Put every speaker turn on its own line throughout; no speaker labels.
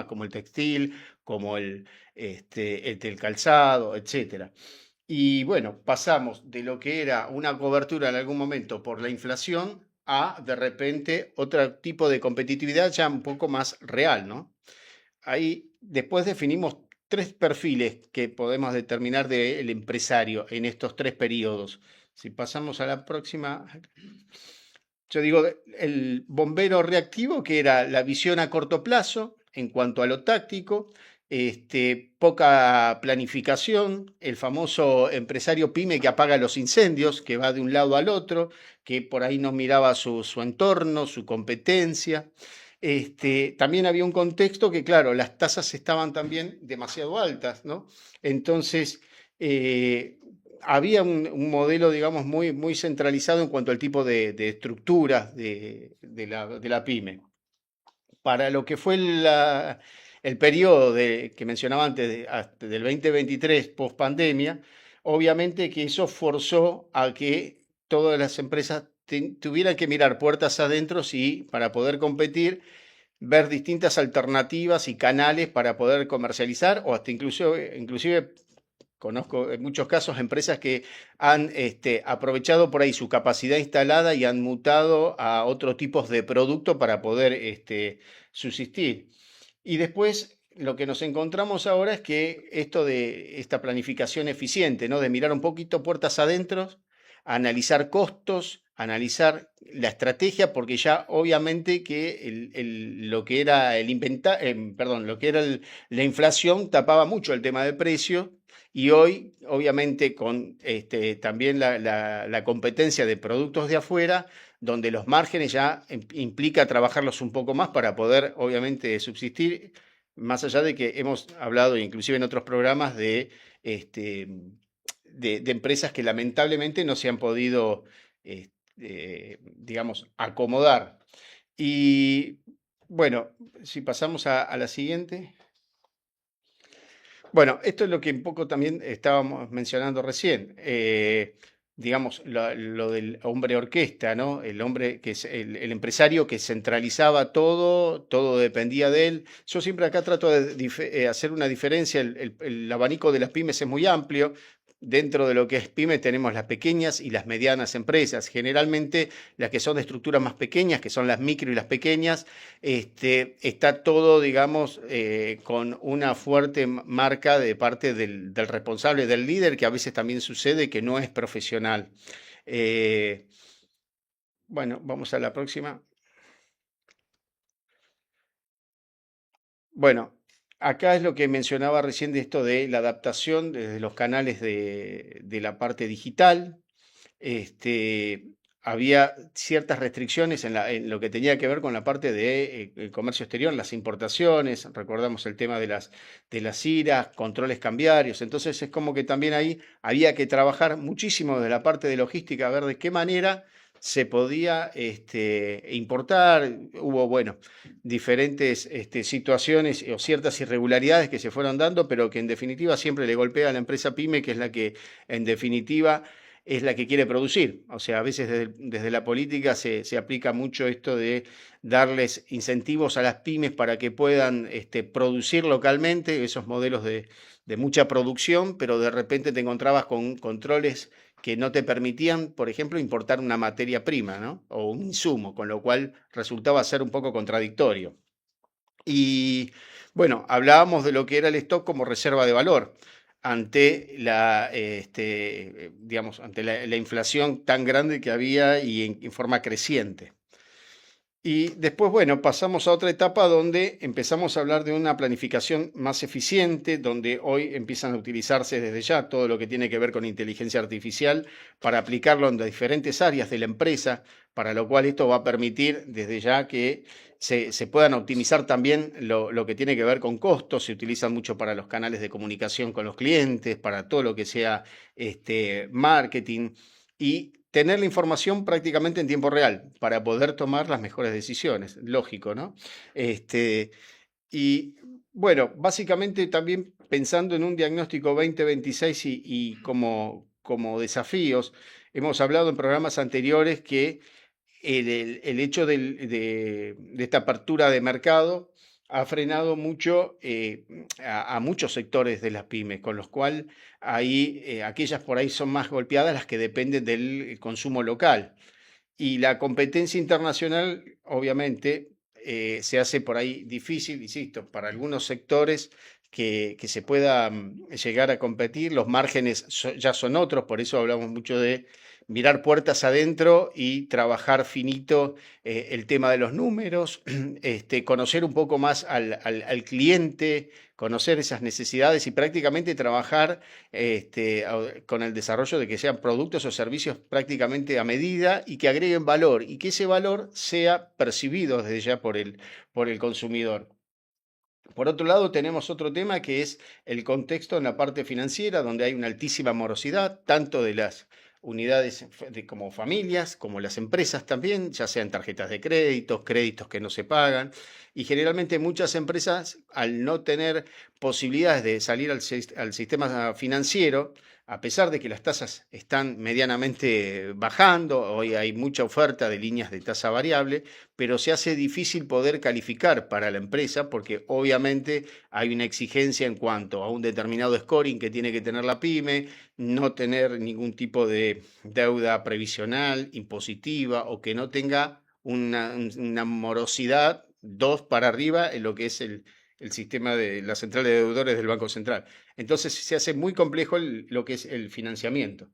como el textil, como el del calzado, etcétera. Y bueno, pasamos de lo que era una cobertura en algún momento por la inflación a de repente otro tipo de competitividad ya un poco más real, ¿no? Ahí después definimos tres perfiles que podemos determinar del empresario en estos tres periodos. Si pasamos a la próxima, yo digo, el bombero reactivo, que era la visión a corto plazo en cuanto a lo táctico, poca planificación, el famoso empresario pyme que apaga los incendios, que va de un lado al otro, que por ahí no miraba su entorno, su competencia. También había un contexto que, claro, las tasas estaban también demasiado altas, ¿no? Entonces, eh, había un modelo, digamos, muy centralizado en cuanto al tipo de estructuras de la pyme. Para lo que fue el periodo que mencionaba antes, del 2023 post pandemia, obviamente que eso forzó a que todas las empresas tuvieran que mirar puertas adentro y para poder competir, ver distintas alternativas y canales para poder comercializar o hasta inclusive conozco en muchos casos empresas que han aprovechado por ahí su capacidad instalada y han mutado a otros tipos de producto para poder subsistir. Y después lo que nos encontramos ahora es que esto de esta planificación eficiente, ¿no? De mirar un poquito puertas adentro, analizar costos, analizar la estrategia, porque ya obviamente que lo que era perdón, lo que era la inflación tapaba mucho el tema de precio y hoy, obviamente, con también la competencia de productos de afuera, donde los márgenes ya implica trabajarlos un poco más para poder, obviamente, subsistir, más allá de que hemos hablado, inclusive en otros programas, este, de empresas que lamentablemente no se han podido, digamos, acomodar. Y bueno, si pasamos a la siguiente. Bueno, esto es lo que un poco también estábamos mencionando recién. Digamos, lo del hombre orquesta, ¿no? El hombre que es el empresario que centralizaba todo, todo dependía de él. Yo siempre acá trato de hacer una diferencia. El abanico de las pymes es muy amplio. Dentro de lo que es pyme tenemos las pequeñas y las medianas empresas. Generalmente las que son de estructuras más pequeñas, que son las micro y las pequeñas, está todo, digamos, con una fuerte marca de parte del responsable, del líder, que a veces también sucede que no es profesional. Eh, bueno, vamos a la próxima. Bueno, acá es lo que mencionaba recién de esto de la adaptación desde los canales de la parte digital. este, Había ciertas restricciones en lo que tenía que ver con la parte de comercio exterior, las importaciones, recordamos el tema de las IRAs, controles cambiarios, entonces es como que también ahí había que trabajar muchísimo de la parte de logística, a ver de qué manera se podía importar. Hubo, bueno, diferentes situaciones o ciertas irregularidades que se fueron dando, pero que en definitiva siempre le golpea a la empresa pyme, que es la que en definitiva es la que quiere producir. O sea, a veces desde la política se aplica mucho esto de darles incentivos a las pymes para que puedan producir localmente, esos modelos de mucha producción, pero de repente te encontrabas con controles que no te permitían, por ejemplo, importar una materia prima, ¿no? O un insumo, con lo cual resultaba ser un poco contradictorio. Y bueno, hablábamos de lo que era el stock como reserva de valor ante digamos, ante la inflación tan grande que había y en forma creciente. Y después, bueno, pasamos a otra etapa donde empezamos a hablar de una planificación más eficiente, donde hoy empiezan a utilizarse desde ya todo lo que tiene que ver con inteligencia artificial para aplicarlo en las diferentes áreas de la empresa, para lo cual esto va a permitir desde ya que se puedan optimizar también lo que tiene que ver con costos. Se utilizan mucho para los canales de comunicación con los clientes, para todo lo que sea marketing y tener la información prácticamente en tiempo real para poder tomar las mejores decisiones. Lógico, ¿no? Este, y bueno, básicamente también pensando en un diagnóstico 2026 y como desafíos, hemos hablado en programas anteriores que el hecho de esta apertura de mercado ha frenado mucho a muchos sectores de las pymes, con los cuales ahí, aquellas por ahí son más golpeadas las que dependen del consumo local. Y la competencia internacional, obviamente, se hace por ahí difícil, insisto, para algunos sectores que se pueda llegar a competir. Los márgenes ya son otros, por eso hablamos mucho de mirar puertas adentro y trabajar finito el tema de los números, conocer un poco más al cliente, conocer esas necesidades y prácticamente trabajar con el desarrollo de que sean productos o servicios prácticamente a medida y que agreguen valor y que ese valor sea percibido desde ya por el consumidor. Por otro lado, tenemos otro tema que es el contexto en la parte financiera, donde hay una altísima morosidad, tanto de las unidades como familias, como las empresas también, ya sean tarjetas de créditos, créditos que no se pagan. Y generalmente muchas empresas, al no tener posibilidades de salir al sistema financiero, a pesar de que las tasas están medianamente bajando, hoy hay mucha oferta de líneas de tasa variable, pero se hace difícil poder calificar para la empresa porque obviamente hay una exigencia en cuanto a un determinado scoring que tiene que tener la pyme, no tener ningún tipo de deuda previsional, impositiva o que no tenga una morosidad 2 para arriba en lo que es el sistema de la central de deudores del Banco Central. Entonces se hace muy complejo lo que es el financiamiento.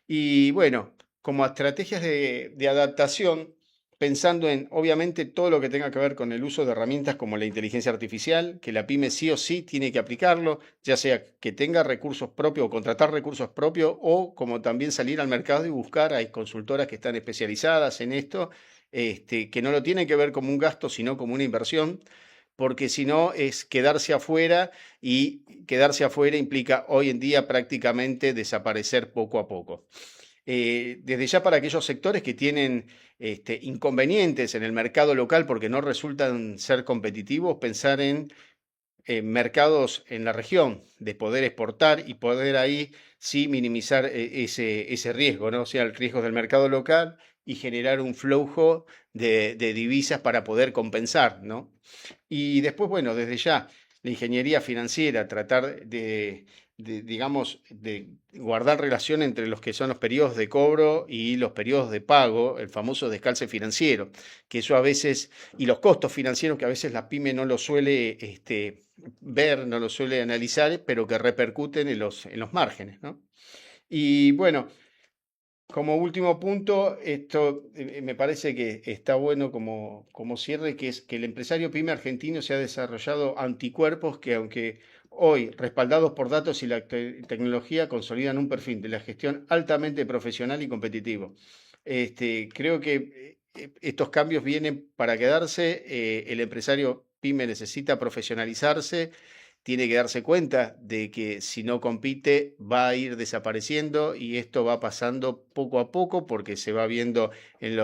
Y bueno, como estrategias de adaptación, pensando en, obviamente, todo lo que tenga que ver con el uso de herramientas como la inteligencia artificial, que la pyme sí o sí tiene que aplicarlo, ya sea que tenga recursos propios o contratar recursos propios, o como también salir al mercado y buscar, hay consultoras que están especializadas en esto, que no lo tienen que ver como un gasto, sino como una inversión, porque si no es quedarse afuera y quedarse afuera implica hoy en día prácticamente desaparecer poco a poco. Desde ya para aquellos sectores que tienen inconvenientes en el mercado local porque no resultan ser competitivos, pensar en mercados en la región, de poder exportar y poder ahí sí minimizar ese riesgo, ¿no? O sea, el riesgo del mercado local y generar un flujo de divisas para poder compensar, ¿no? Y después, bueno, desde ya, la ingeniería financiera, tratar digamos, de guardar relación entre los que son los periodos de cobro y los periodos de pago, el famoso descalce financiero, que eso a veces, y los costos financieros que a veces la pyme no lo suele ver, no lo suele analizar, pero que repercuten en los márgenes, ¿no? Y bueno, como último punto, esto me parece que está bueno como cierre, que es que el empresario pyme argentino se ha desarrollado anticuerpos que, aunque hoy respaldados por datos y la tecnología, consolidan un perfil de la gestión altamente profesional y competitivo. Creo que estos cambios vienen para quedarse. El empresario pyme necesita profesionalizarse, tiene que darse cuenta de que si no compite va a ir desapareciendo y esto va pasando poco a poco porque se va viendo en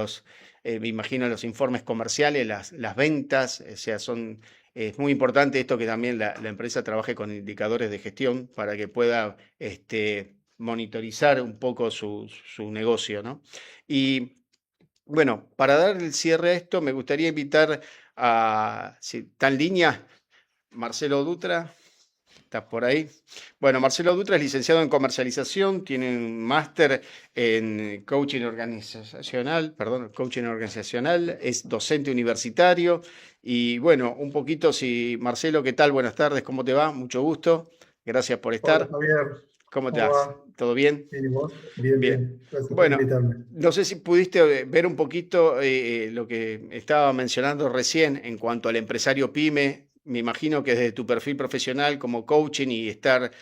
me imagino en los informes comerciales, las ventas, o sea, es muy importante esto que también la empresa trabaje con indicadores de gestión para que pueda monitorizar un poco su negocio, ¿no? Y bueno, para dar el cierre a esto, me gustaría invitar si está en línea, Marcelo Dutra. ¿Estás por ahí? Bueno, Marcelo Dutra es licenciado en comercialización, tiene un máster en coaching organizacional, es docente universitario. Y bueno, un poquito, si Marcelo, ¿qué tal? Buenas tardes, ¿cómo te va? Mucho gusto, gracias por
Hola
estar.
Javier,
¿Cómo te
¿cómo
vas?
va?
¿Todo bien?
Bien, ¿y vos? Bien,
Bien.
bien. Gracias por
Bueno,
invitarme.
no sé si pudiste ver un poquito lo que estaba mencionando recién en cuanto al empresario pyme. Me imagino que desde tu perfil profesional como coaching y estar,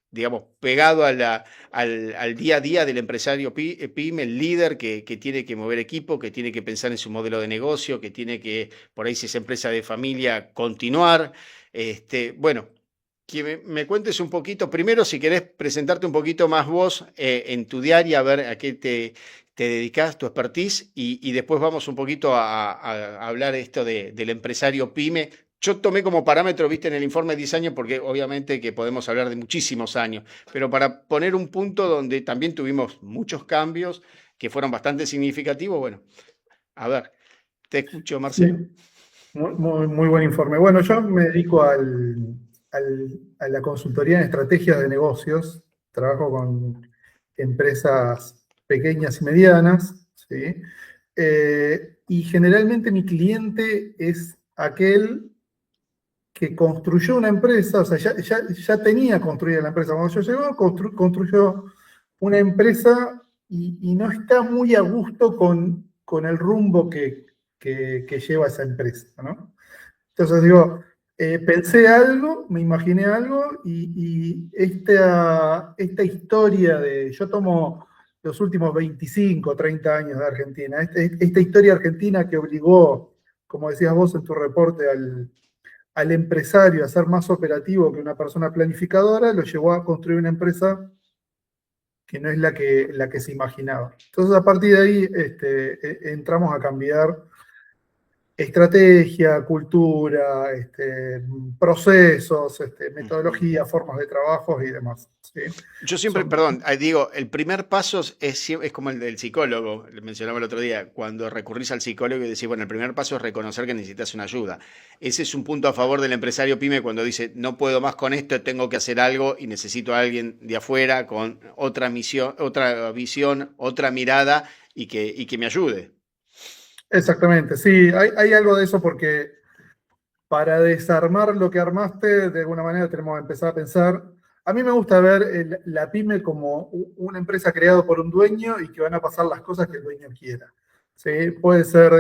digamos, pegado al día a día del empresario pyme, el líder que tiene que mover equipo, que tiene que pensar en su modelo de negocio, que tiene que, por ahí si es empresa de familia, continuar. Bueno, que me cuentes un poquito, primero si querés presentarte un poquito más vos en tu diaria, a ver a qué te dedicás, tu expertise, y después vamos un poquito a hablar esto del empresario pyme. Yo tomé como parámetro, viste, en el informe de 10 años, porque obviamente que podemos hablar de muchísimos años, pero para poner un punto donde también tuvimos muchos cambios que fueron bastante significativos, bueno, a ver, te escucho, Marcelo.
Sí, Muy buen informe. Bueno, yo me dedico a la consultoría en estrategias de negocios. Trabajo con empresas pequeñas y medianas, ¿sí? Y generalmente mi cliente es aquel que construyó una empresa, o sea, ya tenía construida la empresa. Cuando yo llego, construyó una empresa y no está muy a gusto con el rumbo que lleva esa empresa, ¿no? Entonces digo, pensé algo, me imaginé algo y esta historia de, yo tomo los últimos 25, 30 años de Argentina, esta historia argentina que obligó, como decías vos en tu reporte, al empresario a ser más operativo que una persona planificadora, lo llevó a construir una empresa que no es la que se imaginaba. Entonces a partir de ahí entramos a cambiar estrategia, cultura, procesos,
Ujú.
metodología, formas de trabajo y demás. ¿Sí?
Yo siempre,
Son,
perdón, digo, el primer paso es como el del psicólogo, le mencionaba el otro día, cuando recurrís al psicólogo y decís, bueno, el primer paso es reconocer que necesitas una ayuda. Ese es un punto a favor del empresario pyme cuando dice, no puedo más con esto, tengo que hacer algo y necesito a alguien de afuera con otra misión, otra visión, otra mirada y que me ayude.
exactamente, sí, hay algo de eso porque para desarmar lo que armaste, de alguna manera tenemos que empezar a pensar. A mí me gusta ver la pyme como una empresa creada por un dueño y que van a pasar las cosas que el dueño quiera. ¿Sí? Puede ser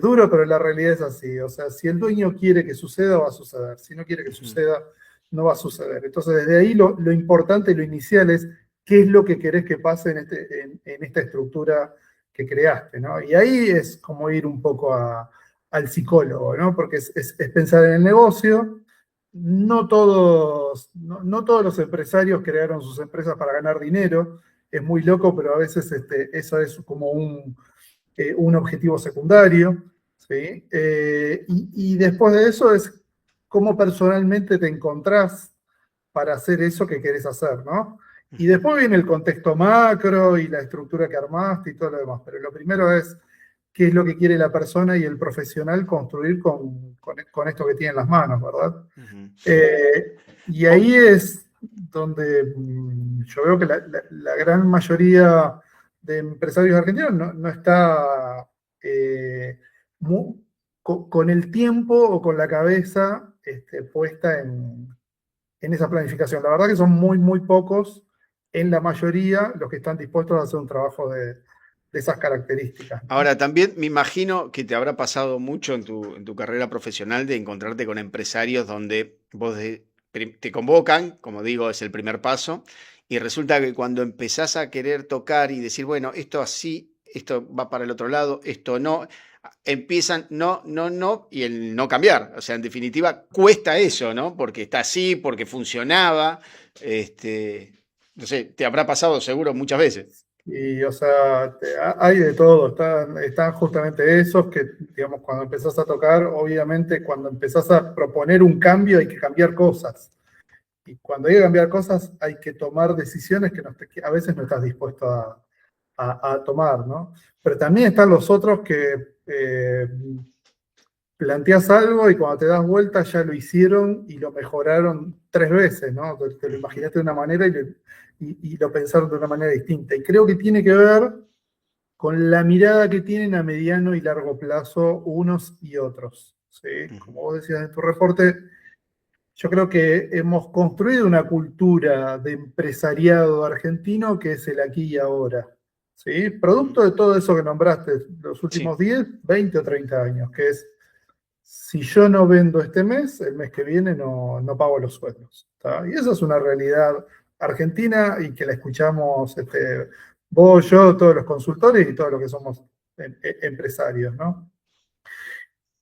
duro, pero la realidad es así. O sea, si el dueño quiere que suceda, va a suceder. Si no quiere que
Ujú,
suceda, no va a suceder. Entonces, desde ahí lo importante y lo inicial es qué es lo que querés que pase en esta estructura que creaste, ¿no? Y ahí es como ir un poco al psicólogo, ¿no? Porque es pensar en el negocio. No todos los empresarios crearon sus empresas para ganar dinero. Es muy loco, pero a veces eso es como un objetivo secundario. ¿Sí? Y después de eso es cómo personalmente te encontrás para hacer eso que querés hacer, ¿no? Y
ujú.
después viene el contexto macro y la estructura que armaste y todo lo demás. Pero lo primero es qué es lo que quiere la persona y el profesional construir con esto que tiene en las manos, ¿verdad?
Ujú.
Y
O-
ahí es donde yo veo que la gran mayoría de empresarios argentinos no está eh, mu- con el tiempo o con la cabeza puesta en esa planificación. La verdad que son muy pocos, en la mayoría, los que están dispuestos a hacer un trabajo de esas características, ¿no?
Ahora, también me imagino que te habrá pasado mucho en tu carrera profesional de encontrarte con empresarios donde te convocan, como digo, es el primer paso, y resulta que cuando empezás a querer tocar y decir, bueno, esto así, esto va para el otro lado, esto no, empiezan no, no, no, y el no cambiar. O sea, en definitiva, cuesta eso, ¿no? Porque está así, porque funcionaba, no sé, te habrá pasado seguro muchas veces.
Y, o sea, hay de todo. Están justamente esos que, digamos, cuando empezás a tocar, obviamente, cuando empezás a proponer un cambio, hay que cambiar cosas. Y cuando hay que cambiar cosas, hay que tomar decisiones que a veces no estás dispuesto a tomar, ¿no? Pero también están los otros que planteas algo y cuando te das vuelta ya lo hicieron y lo mejoraron 3 veces, ¿no? Te lo
Ujú,
imaginaste de una manera y lo pensaron de una manera distinta. Y creo que tiene que ver con la mirada que tienen a mediano y largo plazo unos y otros. ¿Sí?
ujú.
Como vos decías en tu reporte, yo creo que hemos construido una cultura de empresariado argentino que es el aquí y ahora. ¿Sí?
Ujú.
Producto de todo eso que nombraste los
Sí.
últimos 10, 20 o 30 años, que es si yo no vendo este mes, el mes que viene no pago los sueldos. ¿Tá? Y esa es una realidad argentina y que la escuchamos vos, yo, todos los consultores y todos los que somos empresarios, ¿no?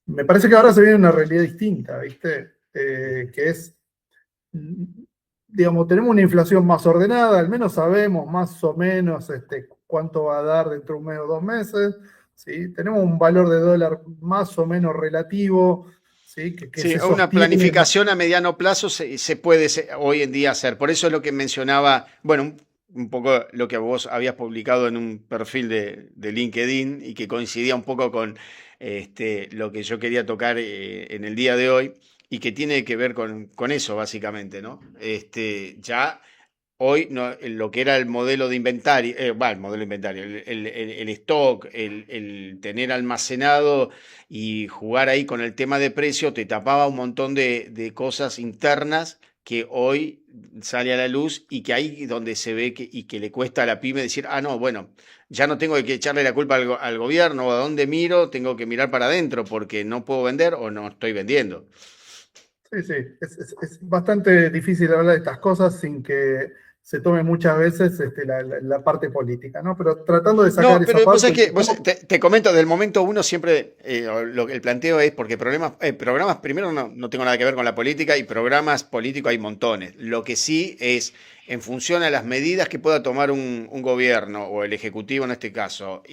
Me parece que ahora se viene una realidad distinta, ¿viste? Que es, mm, digamos, tenemos una inflación más ordenada, al menos sabemos más o menos cuánto va a dar dentro de un mes o 2 meses, ¿sí? Tenemos un valor de dólar más o menos relativo, ¿sí? Que
Sí,
se
una
sostiene.
planificación a mediano plazo se puede hoy en día hacer. Por eso es lo que mencionaba, bueno, un poco lo que vos habías publicado en un perfil de LinkedIn y que coincidía un poco con lo que yo quería tocar en el día de hoy y que tiene que ver con eso, básicamente, ¿no? Ya hoy lo que era el modelo de inventario, el modelo de inventario, el stock, el tener almacenado y jugar ahí con el tema de precio, te tapaba un montón de cosas internas que hoy sale a la luz y que ahí donde se ve y que le cuesta a la pyme decir, ah, no, bueno, ya no tengo que echarle la culpa al gobierno o a dónde miro, tengo que mirar para adentro porque no puedo vender o no estoy vendiendo.
Sí, sí, es bastante difícil hablar de estas cosas sin que se tome muchas veces la parte política, ¿no? Pero tratando de sacar
No,
esa
pero vos sabés
parte,
que, te comento, del momento uno siempre, el planteo es, porque programas, primero no tengo nada que ver con la política y programas políticos hay montones. Lo que sí es, en función a las medidas que pueda tomar un gobierno o el ejecutivo en este caso,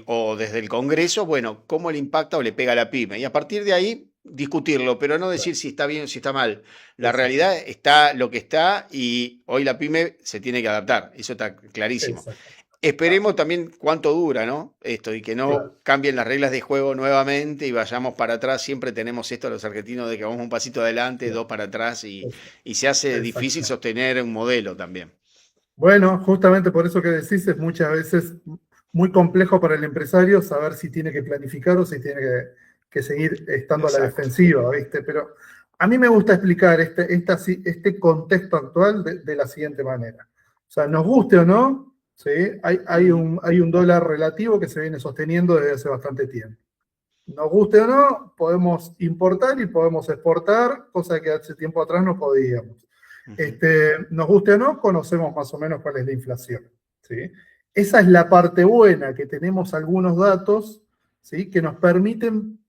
o desde el Congreso, bueno, cómo le impacta o le pega a la pyme. Y a partir de ahí discutirlo, pero no decir si está bien o si está mal. La
exacto,
realidad está lo que está y hoy la pyme se tiene que adaptar. Eso está clarísimo.
exacto, ah,
Esperemos también cuánto dura, ¿no? Esto y que no
claro,
cambien las reglas de juego nuevamente y vayamos para atrás. Siempre tenemos esto los argentinos de que vamos un pasito adelante,
claro,
dos para atrás
eso,
y se hace difícil
exacto.
sostener un modelo también.
Bueno, justamente por eso que decís, es muchas veces muy complejo para el empresario saber si tiene que planificar o si tiene que seguir estando a la
Exacto.
defensiva, ¿viste? Pero a mí me gusta explicar este contexto actual de la siguiente manera. O sea, nos guste o no, ¿sí?
Ujú.
Hay un dólar relativo que se viene sosteniendo desde hace bastante tiempo. Nos guste o no, podemos importar y podemos exportar, cosa que hace tiempo atrás no podíamos.
Ujú.
Nos guste o no, conocemos más o menos cuál es la inflación. ¿Sí? Esa es la parte buena, que tenemos algunos datos, ¿sí?, que nos permiten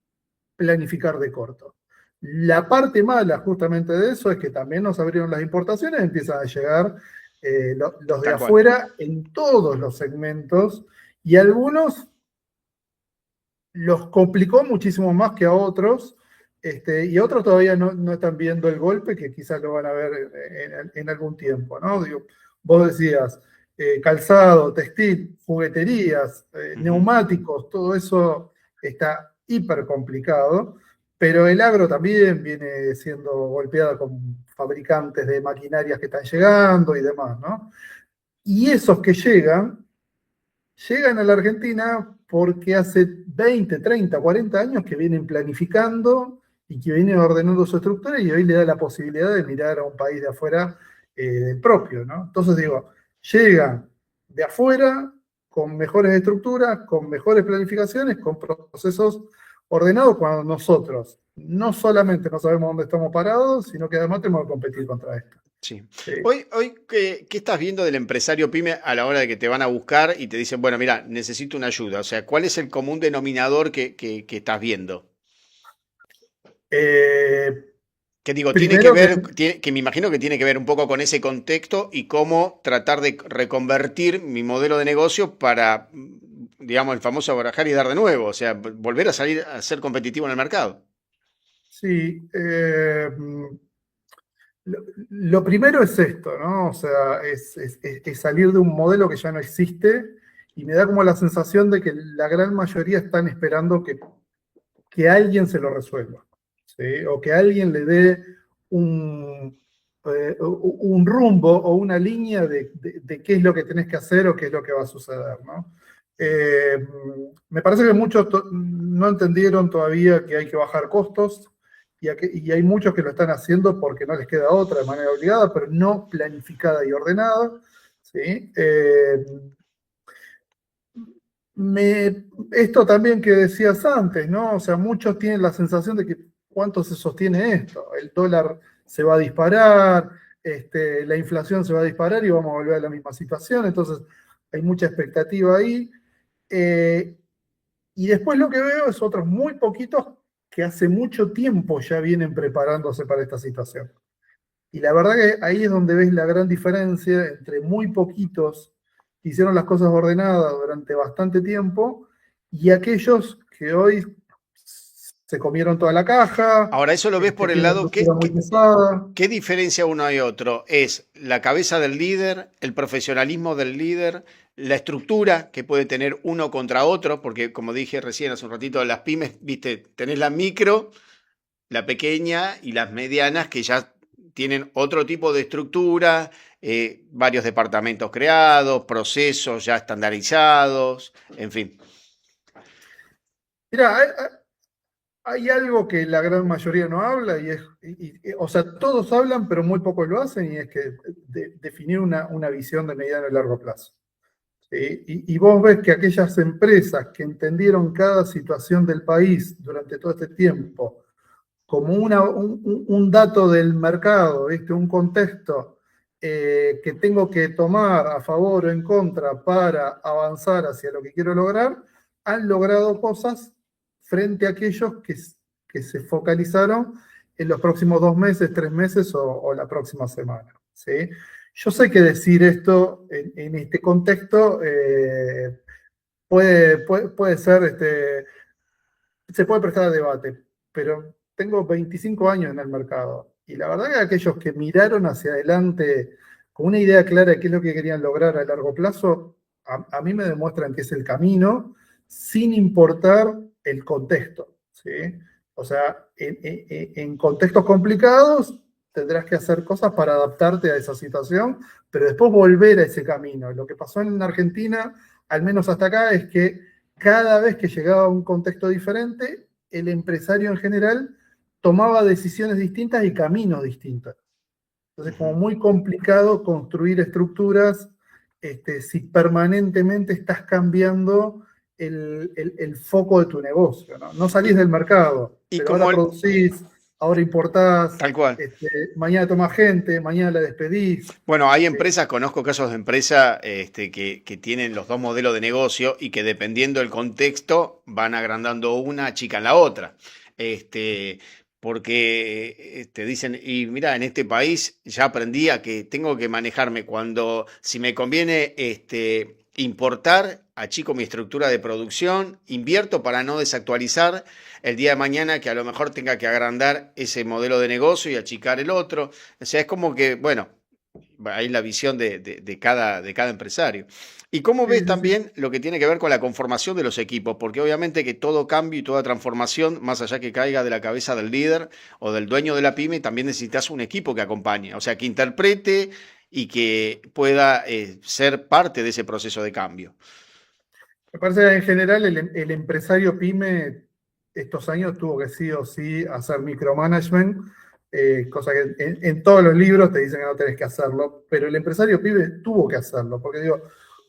planificar de corto. La parte mala justamente de eso es que también nos abrieron las importaciones, empiezan a llegar los de
Tal cual.
afuera en todos los segmentos y algunos los complicó muchísimo más que a otros, y otros todavía no están viendo el golpe, que quizás lo van a ver en algún tiempo, ¿no? Digo, vos decías, calzado, textil, jugueterías,
Ujú.
neumáticos, todo eso está hiper complicado, pero el agro también viene siendo golpeado con fabricantes de maquinarias que están llegando y demás, ¿no? Y esos que llegan a la Argentina porque hace 20, 30, 40 años que vienen planificando y que vienen ordenando su estructura y hoy le da la posibilidad de mirar a un país de afuera del propio, ¿no? Entonces digo, llegan de afuera con mejores estructuras, con mejores planificaciones, con procesos ordenados cuando nosotros no solamente no sabemos dónde estamos parados, sino que además tenemos que competir contra esto.
Sí.
¿Sí?
Hoy ¿qué estás viendo del empresario pyme a la hora de que te van a buscar y te dicen, bueno, mira, necesito una ayuda? O sea, ¿cuál es el común denominador que estás viendo?
Eh,
Que digo, tiene que
Primero que
ver, que me imagino que tiene que ver un poco con ese contexto y cómo tratar de reconvertir mi modelo de negocio para, digamos, el famoso barajar y dar de nuevo, o sea, volver a salir a ser competitivo en el mercado.
sí, lo primero es esto, ¿no? O sea, es salir de un modelo que ya no existe y me da como la sensación de que la gran mayoría están esperando que alguien se lo resuelva, ¿sí? O que alguien le dé un rumbo o una línea de qué es lo que tenés que hacer o qué es lo que va a suceder, ¿no? Eh, Me parece que muchos no entendieron todavía que hay que bajar costos y hay muchos que lo están haciendo porque no les queda otra de manera obligada, pero no planificada y ordenada. ¿Sí? Esto también que decías antes, ¿no? O sea, muchos tienen la sensación de que cuánto se sostiene esto. El dólar se va a disparar, la inflación se va a disparar y vamos a volver a la misma situación. Entonces, hay mucha expectativa ahí. Eh, y después lo que veo es otros muy poquitos que hace mucho tiempo ya vienen preparándose para esta situación. Y la verdad que ahí es donde ves la gran diferencia entre muy poquitos que hicieron las cosas ordenadas durante bastante tiempo y aquellos que hoy se comieron toda la caja,
Ahora, eso lo ves por el
tienen
lado,
estructura muy pesada.
¿qué diferencia uno y otro? Es la cabeza del líder, el profesionalismo del líder, la estructura que puede tener uno contra otro, porque como dije recién hace un ratito, las pymes, viste, tenés la micro, la pequeña y las medianas que ya tienen otro tipo de estructura, varios departamentos creados, procesos ya estandarizados, en fin.
Mira, hay algo que la gran mayoría no habla o sea, todos hablan, pero muy pocos lo hacen, y es que definir una visión de mediano y largo plazo. ¿Sí? Y vos ves que aquellas empresas que entendieron cada situación del país durante todo este tiempo como un dato del mercado, ¿viste? Un contexto que tengo que tomar a favor o en contra para avanzar hacia lo que quiero lograr, han logrado cosas frente a aquellos que se focalizaron en los próximos 2 meses, 3 meses o la próxima semana. ¿Sí? Yo sé que decir esto en este contexto puede ser, se puede prestar a debate, pero tengo 25 años en el mercado y la verdad que aquellos que miraron hacia adelante con una idea clara de qué es lo que querían lograr a largo plazo, a mí me demuestran que es el camino, sin importar el contexto. ¿Sí? O sea, en contextos complicados tendrás que hacer cosas para adaptarte a esa situación, pero después volver a ese camino. Lo que pasó en Argentina, al menos hasta acá, es que cada vez que llegaba a un contexto diferente, el empresario en general tomaba decisiones distintas y caminos distintos. Entonces, como muy complicado construir estructuras si permanentemente estás cambiando el foco de tu negocio. No salís del mercado,
Y
pero ahora
como
producís, ahora importás,
tal cual.
mañana tomás gente, mañana la despedís.
Bueno, hay empresas, conozco casos de empresas que tienen los dos modelos de negocio y que dependiendo del contexto van agrandando una, achican la otra. Este, porque te dicen, y mira, en este país ya aprendí a que tengo que manejarme cuando, si me conviene importar, achico mi estructura de producción, invierto para no desactualizar el día de mañana que a lo mejor tenga que agrandar ese modelo de negocio y achicar el otro. O sea, es como que, bueno, ahí la visión de cada empresario. ¿Y cómo ves
Sí, sí, sí.
también lo que tiene que ver con la conformación de los equipos? Porque obviamente que todo cambio y toda transformación, más allá que caiga de la cabeza del líder o del dueño de la pyme, también necesitas un equipo que acompañe, o sea, que interprete y que pueda ser parte de ese proceso de cambio.
Me parece que en general el empresario pyme estos años tuvo que sí o sí hacer micromanagement, cosa que en todos los libros te dicen que no tenés que hacerlo, pero el empresario pyme tuvo que hacerlo, porque digo,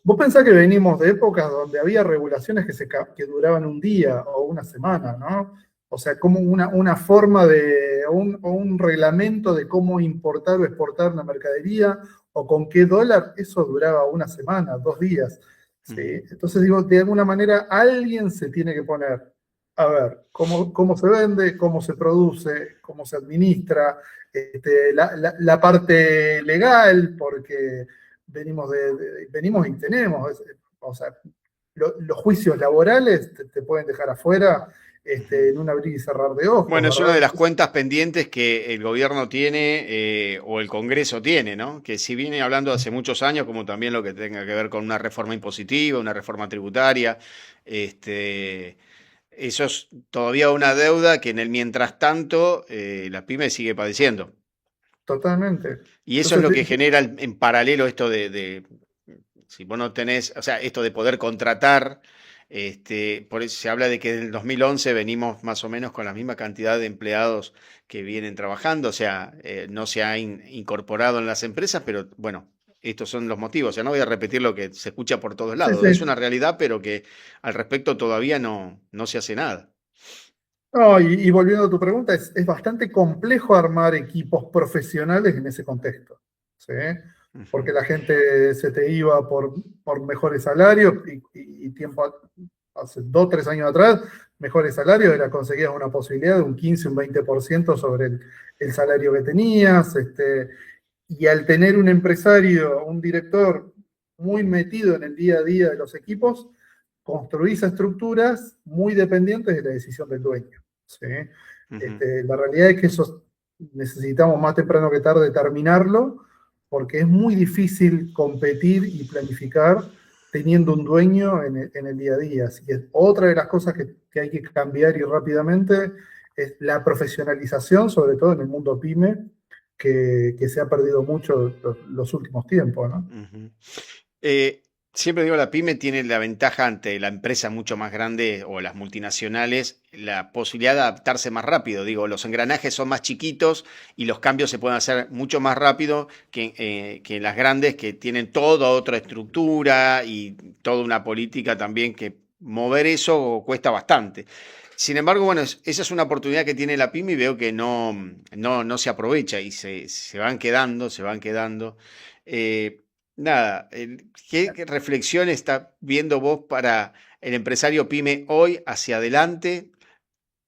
vos pensás que venimos de épocas donde había regulaciones que duraban un día o una semana, ¿no? O sea, como una forma o un reglamento de cómo importar o exportar una mercadería o con qué dólar, eso duraba una semana, 2 días. ¿Sí?
Ujú.
Entonces digo, de alguna manera alguien se tiene que poner a ver cómo se vende, cómo se produce, cómo se administra, la parte legal, porque venimos y tenemos, o sea, los juicios laborales te pueden dejar afuera
Ujú.
en un abrir y cerrar de ojos,
Bueno, es una
¿verdad?
de las
Entonces,
cuentas pendientes que el gobierno tiene o el Congreso tiene, ¿no? Que si viene hablando hace muchos años, como también lo que tenga que ver con una reforma impositiva, una reforma tributaria, este, eso es todavía una deuda que en el mientras tanto la pyme sigue padeciendo.
totalmente.
Y eso es
Entonces,
lo que genera en paralelo esto si vos no tenés, o sea, esto de poder contratar, por eso se habla de que en el 2011 venimos más o menos con la misma cantidad de empleados que vienen trabajando, o sea, no se ha incorporado en las empresas, pero bueno, estos son los motivos. O sea, no voy a repetir lo que se escucha por todos
sí,
lados, es una
sí.
realidad, pero que al respecto todavía no se hace nada.
No, y volviendo a tu pregunta, es bastante complejo armar equipos profesionales en ese contexto, ¿sí?
Ujú,
Porque la gente se te iba por mejores salarios y hace 2 o 3 años atrás, mejores salarios era conseguías una posibilidad de un 15, un 20% sobre el salario que tenías, y al tener un empresario, un director muy metido en el día a día de los equipos, construís estructuras muy dependientes de la decisión del dueño. ¿Sí?
ujú.
La realidad es que eso necesitamos más temprano que tarde terminarlo, porque es muy difícil competir y planificar teniendo un dueño en el día a día. Así que otra de las cosas que hay que cambiar y rápidamente es la profesionalización, sobre todo en el mundo pyme, que se ha perdido mucho los últimos tiempos, ¿no?
Ujú. Siempre digo, la pyme tiene la ventaja ante la empresa mucho más grande o las multinacionales, la posibilidad de adaptarse más rápido. Digo, los engranajes son más chiquitos y los cambios se pueden hacer mucho más rápido que las grandes que tienen toda otra estructura y toda una política también que mover eso cuesta bastante. Sin embargo, bueno, esa es una oportunidad que tiene la pyme y veo que no se aprovecha y se van quedando, se van quedando. Eh, Nada, ¿qué reflexión está viendo vos para el empresario pyme hoy hacia adelante?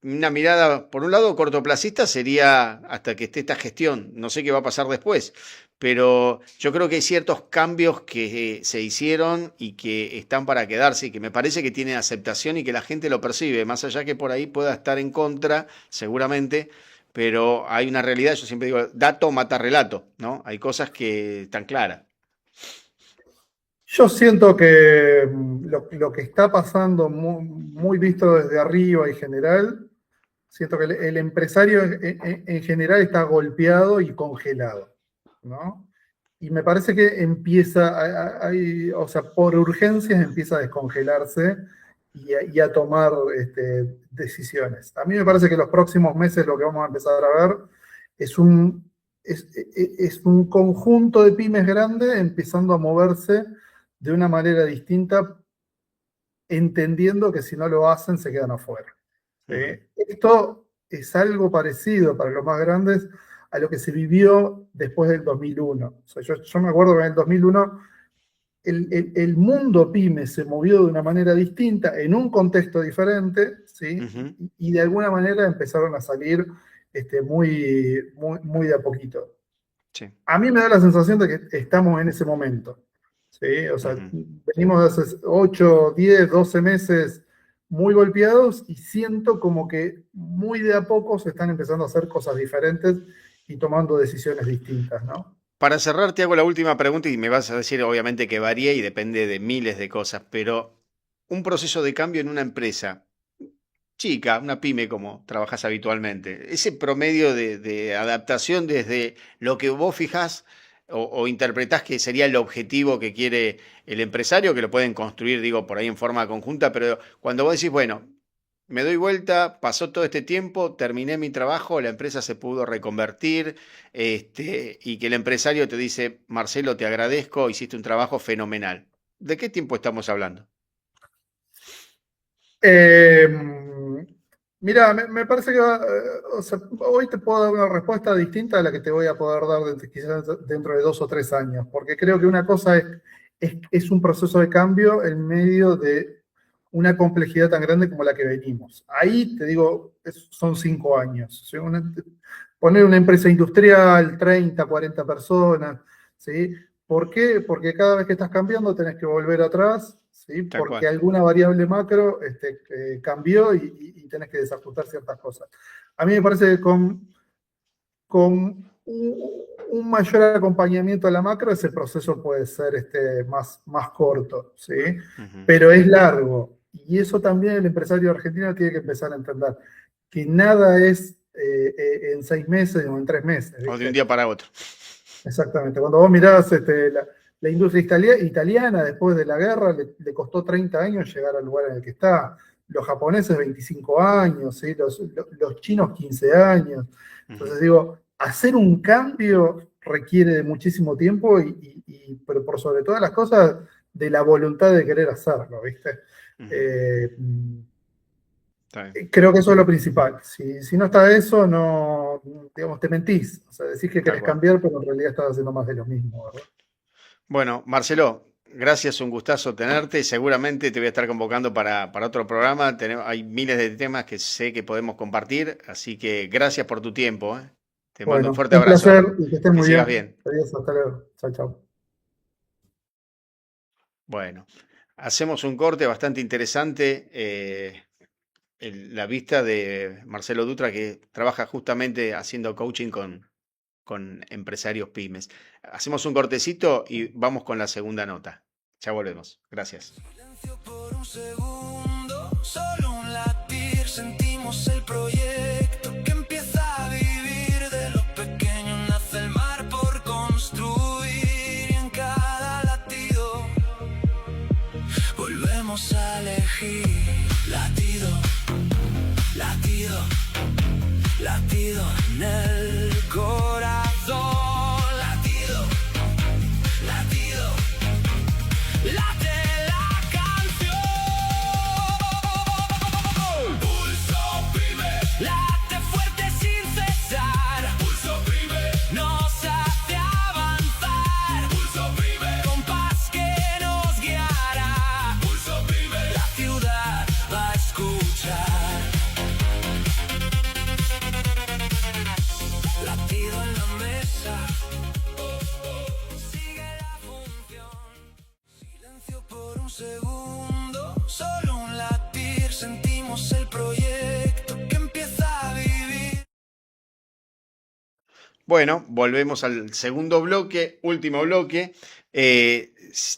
Una mirada, por un lado, cortoplacista sería hasta que esté esta gestión. No sé qué va a pasar después, pero yo creo que hay ciertos cambios que se hicieron y que están para quedarse y que me parece que tienen aceptación y que la gente lo percibe, más allá que por ahí pueda estar en contra, seguramente, pero hay una realidad, yo siempre digo, dato mata relato, ¿no? Hay cosas que están claras.
Yo siento que lo que está pasando muy visto desde arriba y general, siento que el empresario en general está golpeado y congelado, ¿no? Y me parece que empieza, o sea, por urgencias empieza a descongelarse y a tomar decisiones. A mí me parece que los próximos meses lo que vamos a empezar a ver es es un conjunto de pymes grandes empezando a moverse de una manera distinta, entendiendo que si no lo hacen se quedan afuera. ¿Sí?
Ujú,
Esto es algo parecido para los más grandes a lo que se vivió después del 2001. O sea, yo me acuerdo que en el 2001 el mundo pyme se movió de una manera distinta, en un contexto diferente, ¿sí?
ujú,
Y de alguna manera empezaron a salir muy de a poquito.
sí,
A mí me da la sensación de que estamos en ese momento. ¿Sí? O sea,
ujú.
venimos de hace 8, 10, 12 meses muy golpeados y siento como que muy de a poco se están empezando a hacer cosas diferentes y tomando decisiones distintas, ¿no?
Para cerrar, te hago la última pregunta y me vas a decir, obviamente, que varía y depende de miles de cosas, pero un proceso de cambio en una empresa chica, una pyme como trabajas habitualmente, ese promedio de adaptación desde lo que vos fijás o interpretás que sería el objetivo que quiere el empresario, que lo pueden construir, digo, por ahí en forma conjunta, pero cuando vos decís, bueno, me doy vuelta, pasó todo este tiempo, terminé mi trabajo, la empresa se pudo reconvertir, y que el empresario te dice, Marcelo, te agradezco, hiciste un trabajo fenomenal. ¿De qué tiempo estamos hablando?
Eh, Mira, me parece que o sea, hoy te puedo dar una respuesta distinta a la que te voy a poder dar quizás dentro de 2 o 3 años, porque creo que una cosa es un proceso de cambio en medio de una complejidad tan grande como la que venimos. Ahí te digo, son 5 años. ¿Sí? Poner una empresa industrial, 30, 40 personas, ¿sí? ¿Por qué? Porque cada vez que estás cambiando tenés que volver atrás, ¿sí?
Tal
Porque
cual.
alguna variable macro cambió y tenés que desajustar ciertas cosas. A mí me parece que con un mayor acompañamiento a la macro, ese proceso puede ser más corto, ¿sí?
Ujú.
Pero es largo. Y eso también el empresario argentino tiene que empezar a entender, que nada es en 6 meses o en 3 meses,
O de un
¿viste?
día para otro.
Exactamente. Cuando vos mirás la industria italiana, después de la guerra, le costó 30 años llegar al lugar en el que está. Los japoneses 25 años, ¿sí? Los chinos 15 años.
Ujú,
Entonces digo, hacer un cambio requiere de muchísimo tiempo, pero por sobre todas las cosas, de la voluntad de querer hacerlo, ¿viste?
ujú.
Eh,
Está bien,
Creo que eso es lo principal. Si no está eso, no, digamos, te mentís. O sea, decís que
tal
querés
cual.
cambiar, pero en realidad estás haciendo más de lo mismo, ¿verdad?
Bueno, Marcelo, gracias, un gustazo tenerte. Seguramente te voy a estar convocando para otro programa. Hay miles de temas que sé que podemos compartir, así que gracias por tu tiempo, ¿eh? Te mando un
Bueno,
fuerte
un
abrazo.
placer y que estés
Que
muy
sigas
bien.
bien.
Adiós, hasta luego. Chao, chao.
Bueno, hacemos un corte bastante interesante. La vista de Marcelo Dutra, que trabaja justamente haciendo coaching con empresarios pymes. Hacemos un cortecito y vamos con la segunda nota. Ya volvemos. Gracias.
Silencio por un segundo, solo un latir, sentimos el proyecto que empieza a vivir. De lo pequeño nace el mar por construir, y en cada latido volvemos a elegir. Latido, latido, latido en el corazón. Latido, latido, late la canción. Pulso Pyme, late fuerte sin cesar. Pulso Pyme, nos hace avanzar. Pulso Pyme, compás que nos guiará. Pulso Pyme, la ciudad va a escuchar. Latido en la mesa, sigue la función. Silencio por un segundo, solo un latir, sentimos el proyecto que empieza a vivir.
Bueno, volvemos al segundo bloque, último bloque.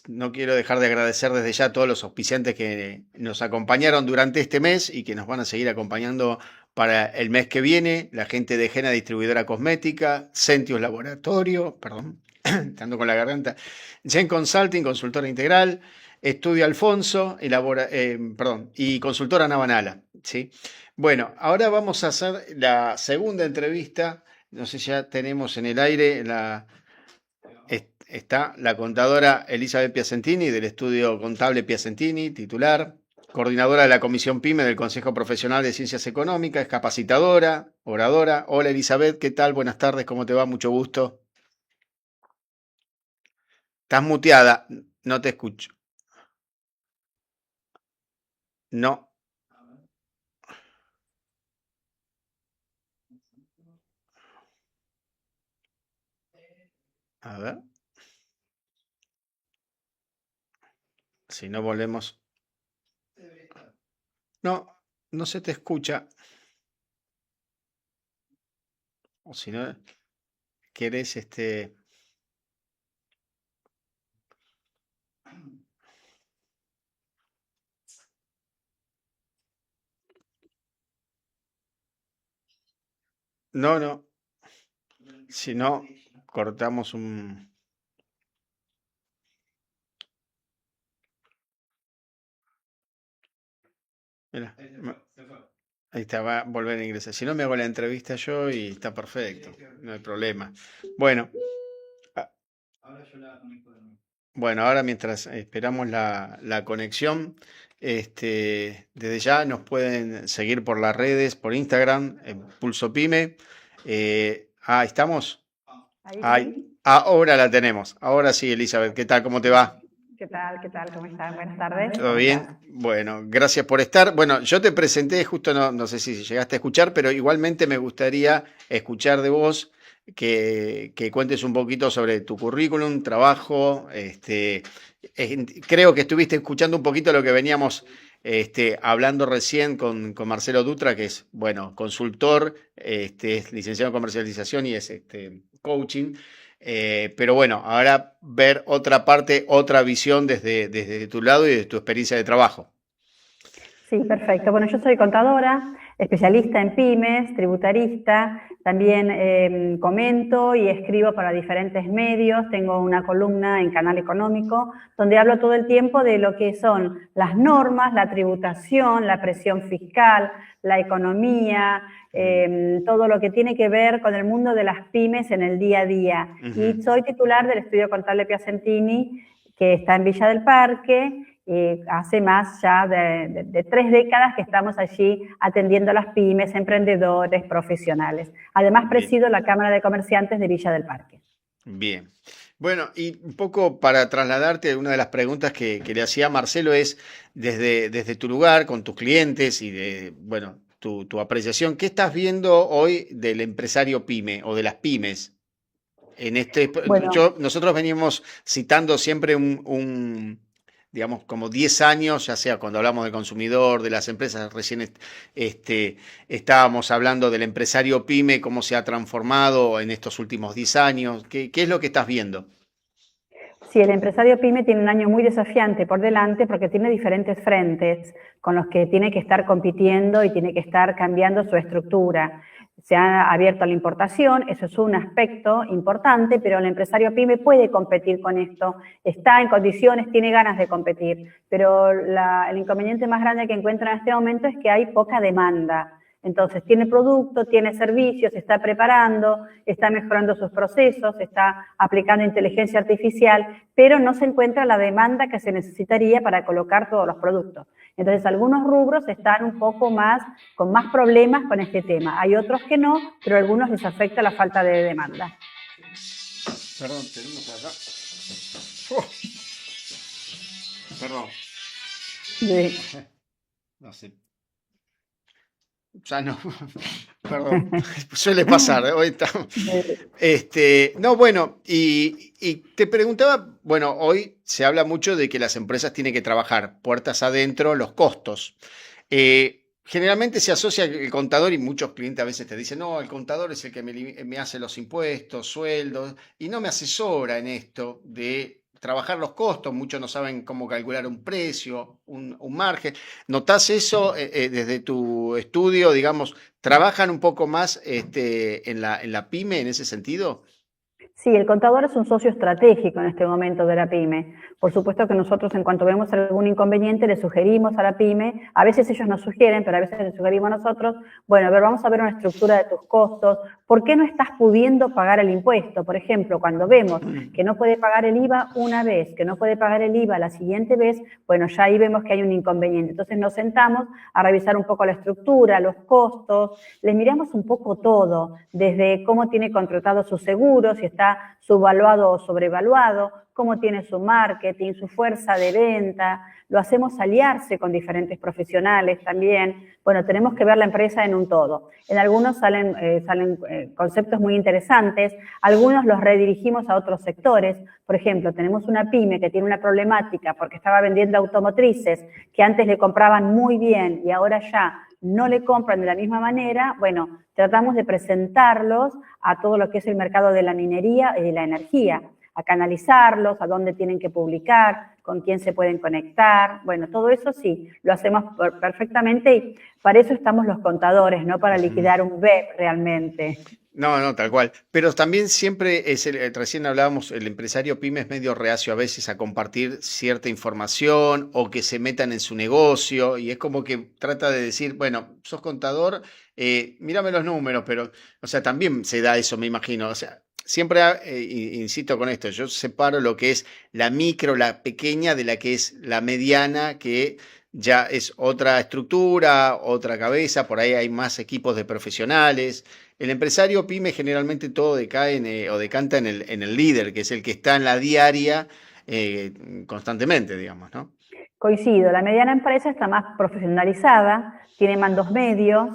No quiero dejar de agradecer desde ya a todos los auspiciantes que nos acompañaron durante este mes y que nos van a seguir acompañando para el mes que viene. La gente de Gena Distribuidora Cosmética, Centius Laboratorio, perdón, estando con la garganta, Gen Consulting, consultora integral, Estudio Alfonso, y consultora Navanala, ¿sí? Bueno, ahora vamos a hacer la segunda entrevista. No sé si ya tenemos en el aire está la contadora Elizabeth Piacentini del estudio contable Piacentini, titular, coordinadora de la Comisión PYME del Consejo Profesional de Ciencias Económicas, capacitadora, oradora. Hola Elizabeth, ¿qué tal? Buenas tardes, ¿cómo te va? Mucho gusto. Estás muteada, no te escucho. No. A ver. Si no volvemos. No, no se te escucha. O si no, querés No, no. Si no, cortamos un... Mira, ahí está, va a volver a ingresar. Si no, me hago la entrevista yo y está perfecto. No hay problema. Bueno. Bueno, ahora mientras esperamos la conexión, desde ya nos pueden seguir por las redes, por Instagram, en Pulso Pyme. ¿Estamos?
Ahí.
Ahora la tenemos. Ahora sí, Elizabeth, ¿qué tal? ¿Cómo te va?
¿Qué tal? ¿Qué tal? ¿Cómo están? Buenas tardes.
¿Todo bien? Bueno, gracias por estar. Bueno, yo te presenté, justo no sé si llegaste a escuchar, pero igualmente me gustaría escuchar de vos que cuentes un poquito sobre tu currículum, trabajo. Creo que estuviste escuchando un poquito lo que veníamos hablando recién con Marcelo Dutra, que es, bueno, consultor, es licenciado en comercialización y es coaching. Pero bueno, ahora ver otra parte, otra visión desde tu lado y de tu experiencia de trabajo.
Sí, perfecto. Bueno, yo soy contadora, especialista en pymes, tributarista, también comento y escribo para diferentes medios, tengo una columna en Canal Económico donde hablo todo el tiempo de lo que son las normas, la tributación, la presión fiscal, la economía, todo lo que tiene que ver con el mundo de las pymes en el día a día. Y soy titular del estudio contable Piacentini, que está en Villa del Parque. Hace más ya de 3 décadas que estamos allí atendiendo a las pymes, emprendedores, profesionales. Además, presido la Cámara de Comerciantes de Villa del Parque.
Bien. Bueno, y un poco para trasladarte, una de las preguntas que le hacía a Marcelo es, desde tu lugar, con tus clientes y tu apreciación, ¿qué estás viendo hoy del empresario pyme o de las pymes? Nosotros venimos citando siempre digamos, como 10 años, ya sea cuando hablamos del consumidor, de las empresas, recién estábamos hablando del empresario pyme, cómo se ha transformado en estos últimos 10 años. ¿Qué es lo que estás viendo?
Sí, el empresario PYME tiene un año muy desafiante por delante porque tiene diferentes frentes con los que tiene que estar compitiendo y tiene que estar cambiando su estructura. Se ha abierto a la importación, eso es un aspecto importante, pero el empresario PYME puede competir con esto, está en condiciones, tiene ganas de competir, pero el inconveniente más grande que encuentra en este momento es que hay poca demanda. Entonces, tiene producto, tiene servicios, se está preparando, está mejorando sus procesos, está aplicando inteligencia artificial, pero no se encuentra la demanda que se necesitaría para colocar todos los productos. Entonces, algunos rubros están un poco más, con más problemas con este tema. Hay otros que no, pero a algunos les afecta la falta de demanda.
Perdón, tenemos acá. Perdón.
Sí.
No sé. Ya no, perdón, suele pasar, hoy estamos. No, bueno, y te preguntaba, bueno, hoy se habla mucho de que las empresas tienen que trabajar puertas adentro los costos. Generalmente se asocia el contador y muchos clientes a veces te dicen, no, el contador es el que me hace los impuestos, sueldos, y no me asesora en esto de trabajar los costos. Muchos no saben cómo calcular un precio, un margen. ¿Notás eso desde tu estudio? Digamos, ¿trabajan un poco más en la pyme en ese sentido?
Sí, el contador es un socio estratégico en este momento de la pyme. Por supuesto que nosotros, en cuanto vemos algún inconveniente, le sugerimos a la pyme, a veces ellos nos sugieren, pero a veces le sugerimos a nosotros, bueno, a ver, vamos a ver una estructura de tus costos, ¿por qué no estás pudiendo pagar el impuesto? Por ejemplo, cuando vemos que no puede pagar el IVA una vez, que no puede pagar el IVA la siguiente vez, bueno, ya ahí vemos que hay un inconveniente. Entonces nos sentamos a revisar un poco la estructura, los costos, les miramos un poco todo, desde cómo tiene contratado su seguro, si está subvaluado o sobrevaluado, cómo tiene su marketing, su fuerza de venta, lo hacemos aliarse con diferentes profesionales también. Bueno, tenemos que ver la empresa en un todo. En algunos salen conceptos muy interesantes, algunos los redirigimos a otros sectores. Por ejemplo, tenemos una pyme que tiene una problemática porque estaba vendiendo automotrices que antes le compraban muy bien y ahora ya no le compran de la misma manera. Bueno, tratamos de presentarlos a todo lo que es el mercado de la minería y de la energía, a canalizarlos, a dónde tienen que publicar, con quién se pueden conectar. Bueno, todo eso sí, lo hacemos perfectamente y para eso estamos los contadores, no para liquidar un web realmente.
No, tal cual. Pero también siempre recién hablábamos, el empresario pyme es medio reacio a veces a compartir cierta información o que se metan en su negocio y es como que trata de decir, bueno, sos contador, mírame los números, pero, o sea, también se da eso, me imagino. O sea, siempre, insisto con esto, yo separo lo que es la micro, la pequeña, de la que es la mediana, que ya es otra estructura, otra cabeza, por ahí hay más equipos de profesionales. El empresario pyme generalmente todo decae o decanta en el líder, que es el que está en la diaria constantemente, digamos, ¿no?
Coincido, la mediana empresa está más profesionalizada, tiene mandos medios,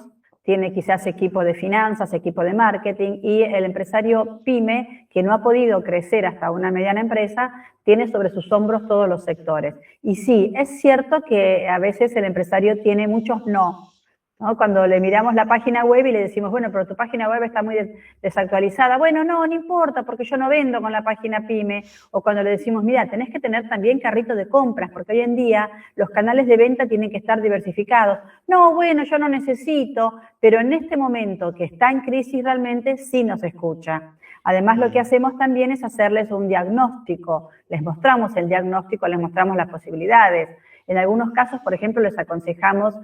tiene quizás equipo de finanzas, equipo de marketing, y el empresario pyme, que no ha podido crecer hasta una mediana empresa, tiene sobre sus hombros todos los sectores. Y sí, es cierto que a veces el empresario tiene muchos no, ¿no? Cuando le miramos la página web y le decimos, bueno, pero tu página web está muy desactualizada. Bueno, no importa, porque yo no vendo con la página pyme. O cuando le decimos, mira, tenés que tener también carrito de compras, porque hoy en día los canales de venta tienen que estar diversificados. No, bueno, yo no necesito, pero en este momento que está en crisis realmente sí nos escucha. Además, lo que hacemos también es hacerles un diagnóstico. Les mostramos el diagnóstico, les mostramos las posibilidades. En algunos casos, por ejemplo, les aconsejamos,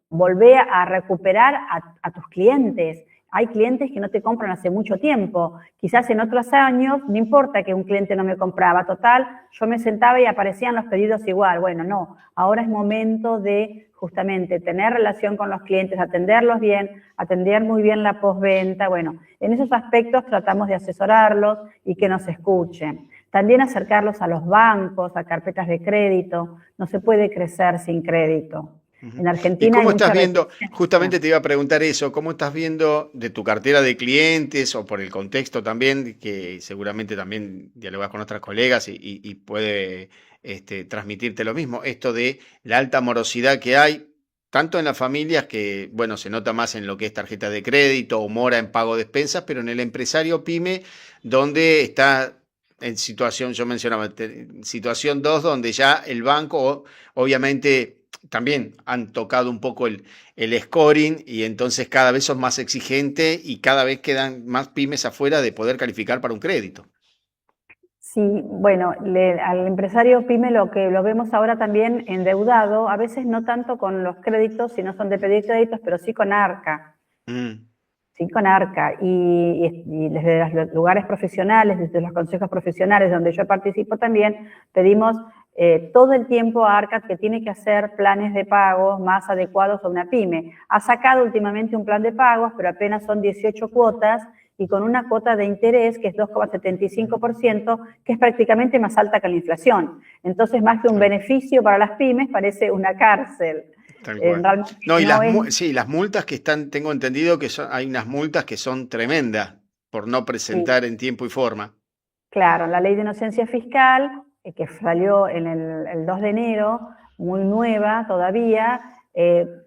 volver a recuperar a tus clientes. Hay clientes que no te compran hace mucho tiempo. Quizás en otros años, no importa que un cliente no me compraba. Total, yo me sentaba y aparecían los pedidos igual. Bueno, no. Ahora es momento de justamente tener relación con los clientes, atenderlos bien, atender muy bien la postventa. Bueno, en esos aspectos tratamos de asesorarlos y que nos escuchen. También acercarlos a los bancos, a carpetas de crédito. No se puede crecer sin crédito. En Argentina.
¿Y cómo estás viendo? Justamente te iba a preguntar eso, ¿cómo estás viendo de tu cartera de clientes o por el contexto también, que seguramente también dialogas con otras colegas y puede transmitirte lo mismo, esto de la alta morosidad que hay, tanto en las familias que, bueno, se nota más en lo que es tarjeta de crédito o mora en pago de expensas, pero en el empresario pyme, donde está en situación, yo mencionaba, situación 2, donde ya el banco, obviamente, también han tocado un poco el scoring y entonces cada vez son más exigentes y cada vez quedan más pymes afuera de poder calificar para un crédito.
Sí, bueno, al empresario pyme lo que lo vemos ahora también endeudado, a veces no tanto con los créditos, si no son de pedir créditos, pero sí con ARCA.
Mm,
Sí, con ARCA. Y desde los lugares profesionales, desde los consejos profesionales donde yo participo también, pedimos todo el tiempo a ARCA que tiene que hacer planes de pagos más adecuados a una pyme. Ha sacado últimamente un plan de pagos, pero apenas son 18 cuotas y con una cuota de interés que es 2,75%, que es prácticamente más alta que la inflación. Entonces, más que un beneficio para las pymes, parece una cárcel.
tal cual.
Realmente
No, y
no es...
sí, las multas que están, tengo entendido que hay unas multas que son tremendas por no
Sí.
presentar en tiempo y forma.
Claro, la ley de inocencia fiscal, que salió en el 2 de enero, muy nueva todavía,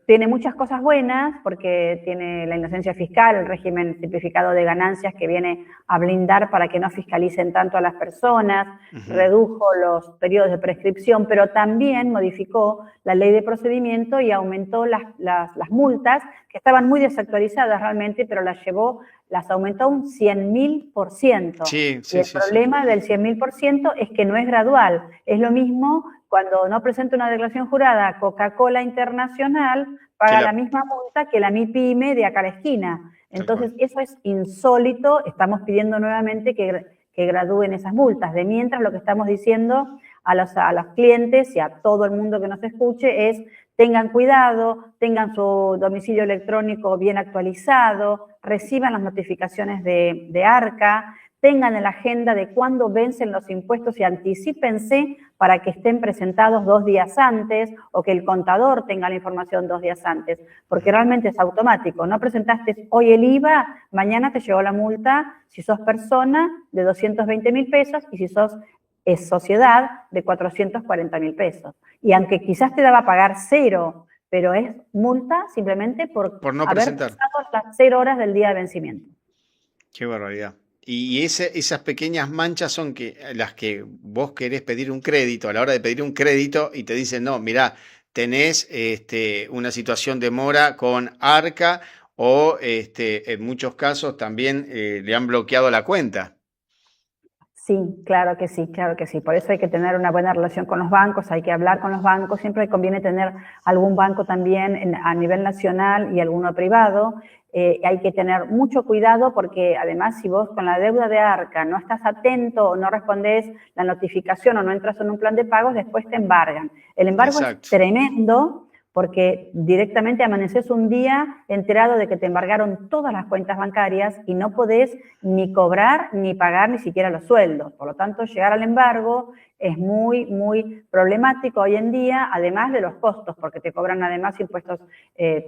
tiene muchas cosas buenas porque tiene la inocencia fiscal, el régimen simplificado de ganancias que viene a blindar para que no fiscalicen tanto a las personas, redujo los periodos de prescripción, pero también modificó la ley de procedimiento y aumentó las multas, que estaban muy desactualizadas realmente, pero las aumentó un 100.000%.
Sí,
Y
sí,
el
sí, sí.
problema del 100.000% es que no es gradual. Es lo mismo cuando no presenta una declaración jurada Coca-Cola Internacional, paga la misma multa que la MIPYME de acá a la esquina. Entonces, eso es insólito. Estamos pidiendo nuevamente que gradúen esas multas. De mientras, lo que estamos diciendo a los clientes y a todo el mundo que nos escuche es: tengan cuidado, tengan su domicilio electrónico bien actualizado, reciban las notificaciones de ARCA, tengan en la agenda de cuándo vencen los impuestos y anticípense para que estén presentados 2 días antes o que el contador tenga la información 2 días antes, porque realmente es automático. No presentaste hoy el IVA, mañana te llegó la multa si sos persona de 220.000 pesos y si sos sociedad de 440.000 pesos. Y aunque quizás te daba a pagar 0, pero es multa simplemente por
no
haber
presentar.
pasado las 0 horas del día de vencimiento.
Qué barbaridad. Y esas pequeñas manchas son las que vos querés pedir un crédito, a la hora de pedir un crédito y te dicen: no, mirá, tenés una situación de mora con ARCA o en muchos casos también le han bloqueado la cuenta.
Sí, claro que sí, claro que sí. Por eso hay que tener una buena relación con los bancos, hay que hablar con los bancos, siempre conviene tener algún banco también a nivel nacional y alguno privado. Hay que tener mucho cuidado porque además si vos con la deuda de ARCA no estás atento o no respondes la notificación o no entras en un plan de pagos, después te embargan. El embargo
Exacto.
es tremendo porque directamente amaneces un día enterado de que te embargaron todas las cuentas bancarias y no podés ni cobrar ni pagar ni siquiera los sueldos. Por lo tanto, llegar al embargo es muy, muy problemático hoy en día, además de los costos, porque te cobran además impuestos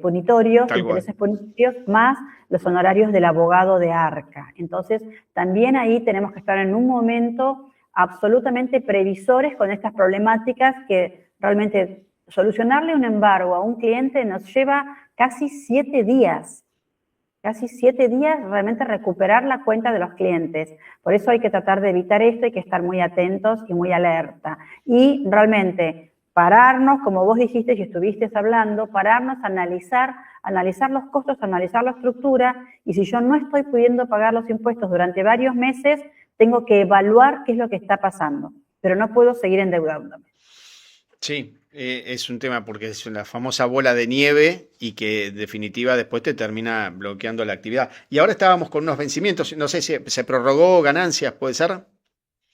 punitorios, intereses punitorios, más los honorarios del abogado de ARCA. Entonces, también ahí tenemos que estar en un momento absolutamente previsores con estas problemáticas que realmente... Solucionarle un embargo a un cliente nos lleva casi 7 días. Casi 7 días realmente recuperar la cuenta de los clientes. Por eso hay que tratar de evitar esto, hay que estar muy atentos y muy alerta. Y realmente pararnos, como vos dijiste y estuviste hablando, pararnos, analizar los costos, analizar la estructura, y si yo no estoy pudiendo pagar los impuestos durante varios meses, tengo que evaluar qué es lo que está pasando. Pero no puedo seguir endeudándome.
Sí, es un tema porque es la famosa bola de nieve y que en definitiva después te termina bloqueando la actividad. Y ahora estábamos con unos vencimientos, no sé si se prorrogó ganancias, ¿puede ser?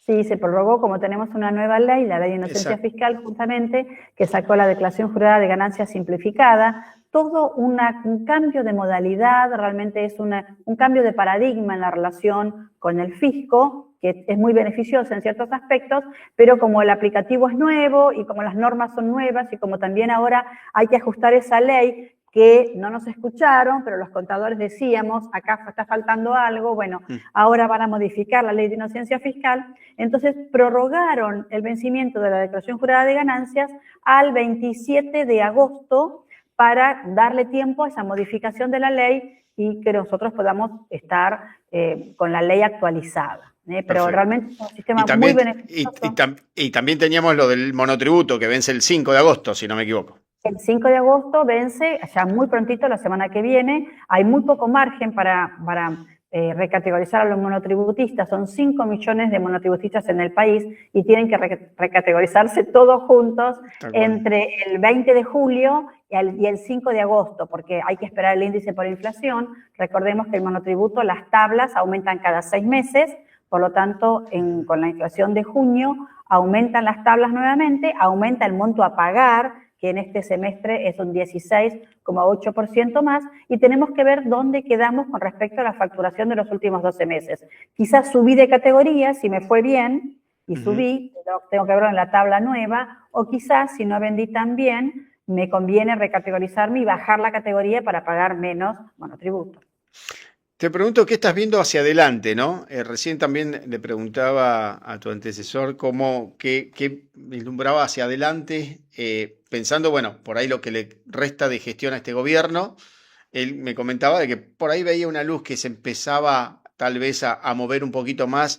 Sí, se prorrogó, como tenemos una nueva ley, la ley de inocencia fiscal justamente, que sacó la declaración jurada de ganancias simplificada. Todo un cambio de modalidad, realmente es un cambio de paradigma en la relación con el fisco, que es muy beneficioso en ciertos aspectos, pero como el aplicativo es nuevo y como las normas son nuevas y como también ahora hay que ajustar esa ley, que no nos escucharon, pero los contadores decíamos, acá está faltando algo, bueno, ahora van a modificar la ley de inocencia fiscal, entonces prorrogaron el vencimiento de la declaración jurada de ganancias al 27 de agosto para darle tiempo a esa modificación de la ley y que nosotros podamos estar con la ley actualizada. Pero
Perfecto.
realmente es un sistema
Y
muy
también,
beneficioso.
y también teníamos lo del monotributo que vence el 5 de agosto, si no me equivoco.
El 5 de agosto vence, ya muy prontito, la semana que viene. Hay muy poco margen para recategorizar a los monotributistas. Son 5 millones de monotributistas en el país y tienen que recategorizarse todos juntos
Tal cual.
entre el 20 de julio y el 5 de agosto, porque hay que esperar el índice por inflación. Recordemos que el monotributo, las tablas aumentan cada 6 meses, por lo tanto, con la inflación de junio, aumentan las tablas nuevamente, aumenta el monto a pagar, que en este semestre es un 16,8% más, y tenemos que ver dónde quedamos con respecto a la facturación de los últimos 12 meses. Quizás subí de categoría, si me fue bien, y subí, tengo que verlo en la tabla nueva, o quizás, si no vendí tan bien, me conviene recategorizarme y bajar la categoría para pagar menos monotributo.
Te pregunto qué estás viendo hacia adelante, ¿no? Recién también le preguntaba a tu antecesor qué vislumbraba hacia adelante, pensando, bueno, por ahí lo que le resta de gestión a este gobierno. Él me comentaba de que por ahí veía una luz que se empezaba tal vez a mover un poquito más,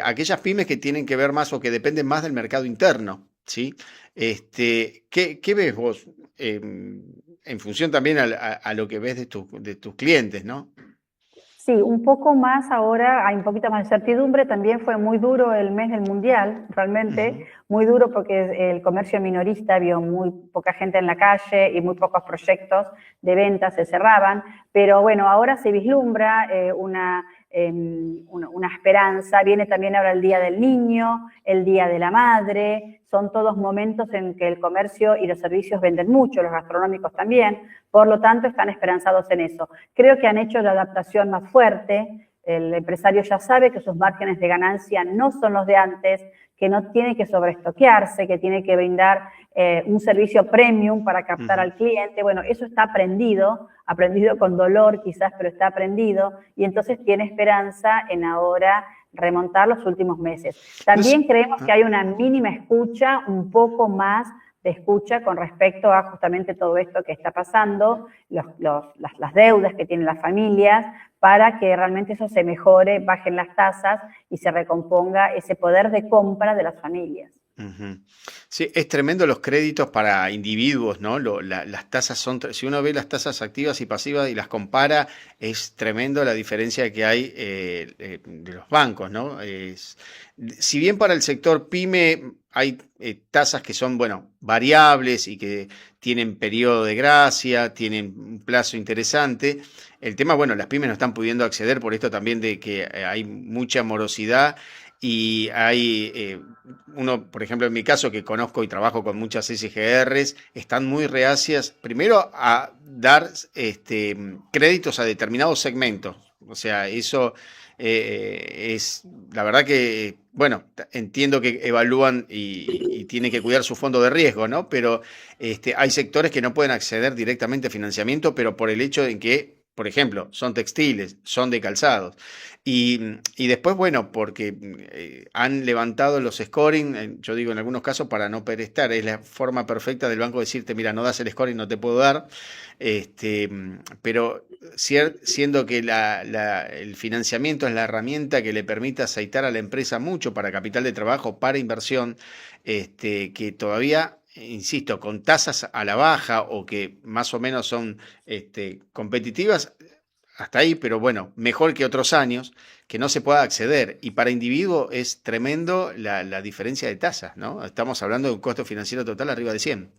aquellas pymes que tienen que ver más o que dependen más del mercado interno, ¿sí? ¿Qué ves vos en función también a lo que ves de tus clientes, ¿no?
Sí, un poco más ahora, hay un poquito más de certidumbre. También fue muy duro el mes del Mundial, realmente, muy duro porque el comercio minorista vio muy poca gente en la calle y muy pocos proyectos de venta se cerraban, pero bueno, ahora se vislumbra una esperanza. Viene también ahora el Día del Niño, el Día de la Madre, son todos momentos en que el comercio y los servicios venden mucho, los gastronómicos también, por lo tanto están esperanzados en eso. Creo que han hecho la adaptación más fuerte, el empresario ya sabe que sus márgenes de ganancia no son los de antes, que no tiene que sobreestoquearse, que tiene que brindar un servicio premium para captar al cliente. Bueno, eso está aprendido con dolor quizás, pero está aprendido, y entonces tiene esperanza en ahora remontar los últimos meses. También creemos que hay una mínima escucha, un poco más de escucha con respecto a justamente todo esto que está pasando, las deudas que tienen las familias, para que realmente eso se mejore, bajen las tasas y se recomponga ese poder de compra de las familias.
Sí, es tremendo los créditos para individuos, ¿no? Las tasas son, si uno ve las tasas activas y pasivas y las compara, es tremendo la diferencia que hay de los bancos, ¿no? Si bien para el sector pyme hay tasas que son, bueno, variables y que tienen periodo de gracia, tienen un plazo interesante, el tema, bueno, las pymes no están pudiendo acceder por esto también de que hay mucha morosidad. Y hay uno, por ejemplo, en mi caso, que conozco y trabajo con muchas SGRs, están muy reacias, primero, a dar créditos a determinados segmentos. O sea, eso es, la verdad que, bueno, entiendo que evalúan y tienen que cuidar su fondo de riesgo, ¿no? Pero hay sectores que no pueden acceder directamente a financiamiento, pero por el hecho de que, por ejemplo, son textiles, son de calzados. Y después, bueno, porque han levantado los scoring, yo digo en algunos casos para no prestar, es la forma perfecta del banco decirte, mira, no das el scoring, no te puedo dar, pero siendo que el financiamiento es la herramienta que le permite aceitar a la empresa mucho para capital de trabajo, para inversión, que todavía, insisto, con tasas a la baja o que más o menos son competitivas, hasta ahí, pero bueno, mejor que otros años, que no se pueda acceder. Y para individuo es tremendo la diferencia de tasas, ¿no? Estamos hablando de un costo financiero total arriba de 100.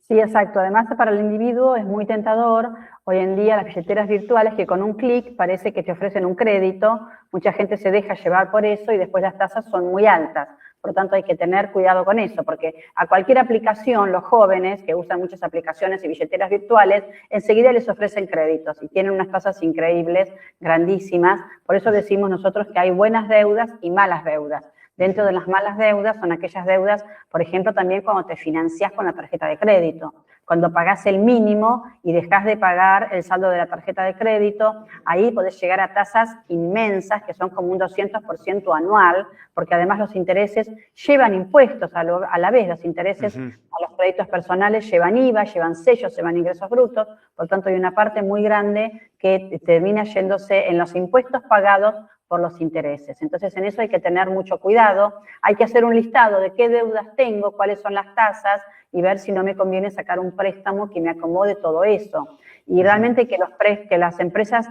Sí, exacto. Además, para el individuo es muy tentador. Hoy en día las billeteras virtuales que con un clic parece que te ofrecen un crédito, mucha gente se deja llevar por eso y después las tasas son muy altas. Por lo tanto, hay que tener cuidado con eso, porque a cualquier aplicación, los jóvenes que usan muchas aplicaciones y billeteras virtuales, enseguida les ofrecen créditos y tienen unas tasas increíbles, grandísimas. Por eso decimos nosotros que hay buenas deudas y malas deudas. Dentro de las malas deudas son aquellas deudas, por ejemplo, también cuando te financias con la tarjeta de crédito. Cuando pagás el mínimo y dejás de pagar el saldo de la tarjeta de crédito, ahí podés llegar a tasas inmensas, que son como un 200% anual, porque además los intereses llevan impuestos a la vez. Los intereses a los créditos personales llevan IVA, llevan sellos, llevan ingresos brutos, por lo tanto hay una parte muy grande que termina yéndose en los impuestos pagados por los intereses. Entonces, en eso hay que tener mucho cuidado, hay que hacer un listado de qué deudas tengo, cuáles son las tasas y ver si no me conviene sacar un préstamo que me acomode todo eso. Y realmente que las empresas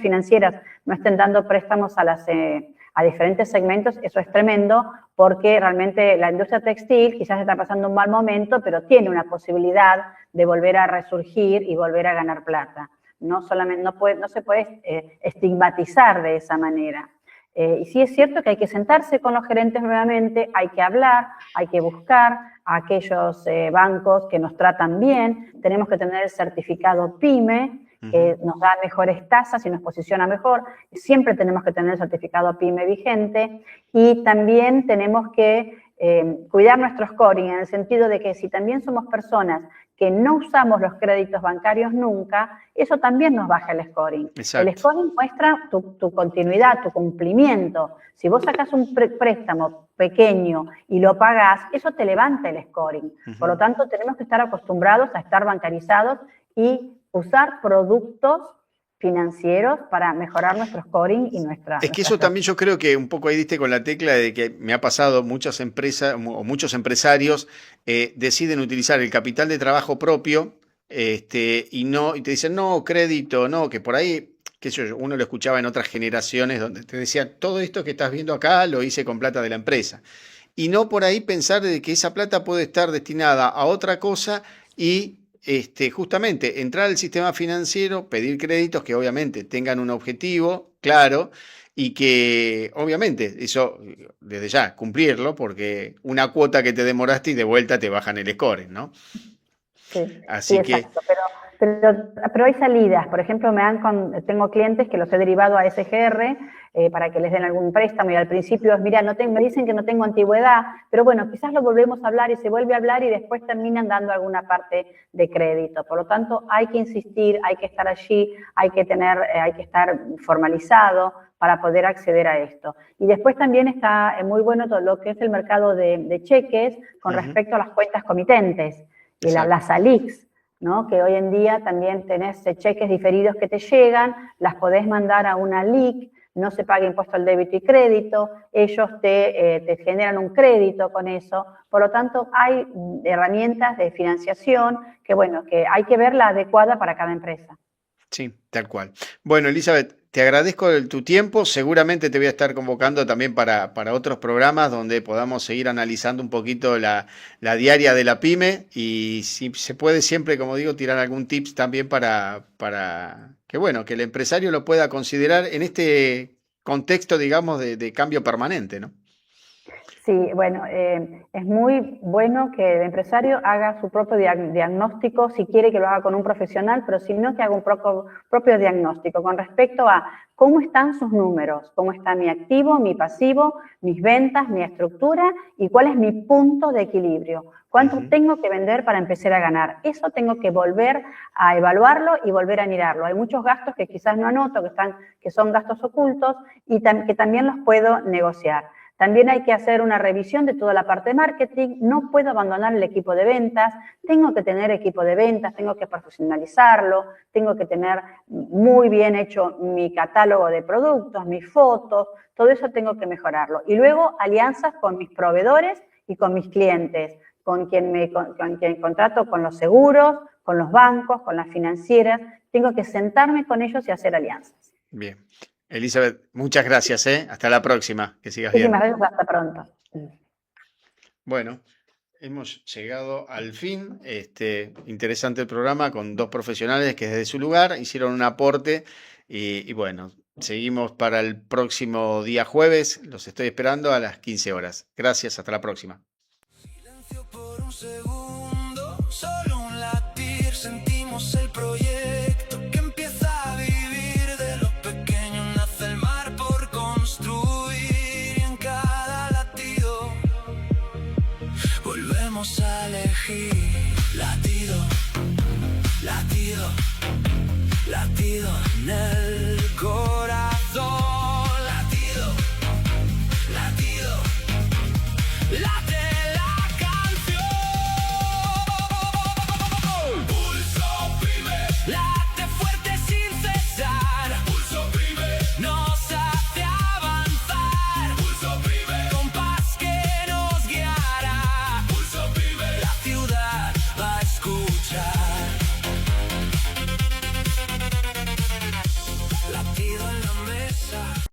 financieras no estén dando préstamos a diferentes segmentos, eso es tremendo, porque realmente la industria textil quizás está pasando un mal momento, pero tiene una posibilidad de volver a resurgir y volver a ganar plata. No se puede estigmatizar de esa manera. Y sí es cierto que hay que sentarse con los gerentes nuevamente, hay que hablar, hay que buscar a aquellos bancos que nos tratan bien, tenemos que tener el certificado PYME, que nos da mejores tasas y nos posiciona mejor. Siempre tenemos que tener el certificado PYME vigente y también tenemos que cuidar nuestro scoring en el sentido de que si también somos personas que no usamos los créditos bancarios nunca, eso también nos baja el scoring.
Exacto.
El scoring muestra tu continuidad, tu cumplimiento. Si vos sacas un préstamo pequeño y lo pagás, eso te levanta el scoring. Por lo tanto, tenemos que estar acostumbrados a estar bancarizados y usar productos financieros para mejorar nuestro scoring y nuestra...
Es que eso también yo creo que un poco ahí diste con la tecla de que me ha pasado muchas empresas o muchos empresarios deciden utilizar el capital de trabajo propio y te dicen no, crédito, no, que por ahí, qué sé yo, uno lo escuchaba en otras generaciones donde te decían todo esto que estás viendo acá lo hice con plata de la empresa. Y no por ahí pensar de que esa plata puede estar destinada a otra cosa y justamente entrar al sistema financiero, pedir créditos que obviamente tengan un objetivo claro y que obviamente eso desde ya cumplirlo porque una cuota que te demoraste y de vuelta te bajan el score, ¿no?
Sí,
Así
sí,
que...
exacto, pero hay salidas. Por ejemplo, tengo clientes que los he derivado a SGR para que les den algún préstamo y al principio es, mira, me dicen que no tengo antigüedad, pero bueno, quizás lo volvemos a hablar y se vuelve a hablar y después terminan dando alguna parte de crédito. Por lo tanto, hay que insistir, hay que estar allí, hay que estar formalizado para poder acceder a esto. Y después también está muy bueno todo lo que es el mercado de cheques con respecto a las cuentas comitentes y las ALICs, ¿no? Que hoy en día también tenés cheques diferidos que te llegan, las podés mandar a una LIC, no se paga impuesto al débito y crédito, ellos te generan un crédito con eso, por lo tanto hay herramientas de financiación que, bueno, que hay que ver la adecuada para cada empresa.
Sí, tal cual. Bueno, Elizabeth, te agradezco tu tiempo. Seguramente te voy a estar convocando también para otros programas donde podamos seguir analizando un poquito la diaria de la pyme y si se puede siempre, como digo, tirar algún tips también para que, bueno, que el empresario lo pueda considerar en este contexto, digamos, de cambio permanente, ¿no?
Sí, bueno, es muy bueno que el empresario haga su propio diagnóstico, si quiere que lo haga con un profesional, pero si no, que haga un propio diagnóstico con respecto a cómo están sus números, cómo está mi activo, mi pasivo, mis ventas, mi estructura y cuál es mi punto de equilibrio. ¿Cuánto tengo que vender para empezar a ganar? Eso tengo que volver a evaluarlo y volver a mirarlo. Hay muchos gastos que quizás no anoto, que son gastos ocultos y que también los puedo negociar. También hay que hacer una revisión de toda la parte de marketing. No puedo abandonar el equipo de ventas. Tengo que tener equipo de ventas, tengo que profesionalizarlo, tengo que tener muy bien hecho mi catálogo de productos, mis fotos, todo eso tengo que mejorarlo. Y luego alianzas con mis proveedores y con mis clientes, con quien contrato con los seguros, con los bancos, con las financieras. Tengo que sentarme con ellos y hacer alianzas.
Bien. Elizabeth, muchas gracias, Hasta la próxima, que sigas bien.
Muchísimas gracias, hasta pronto.
Bueno, hemos llegado al fin. Interesante el programa con dos profesionales que desde su lugar hicieron un aporte y bueno, seguimos para el próximo día jueves. Los estoy esperando a las 15 horas. Gracias, hasta la próxima.
Silencio por un segundo, solo un latir, sentimos el proyecto.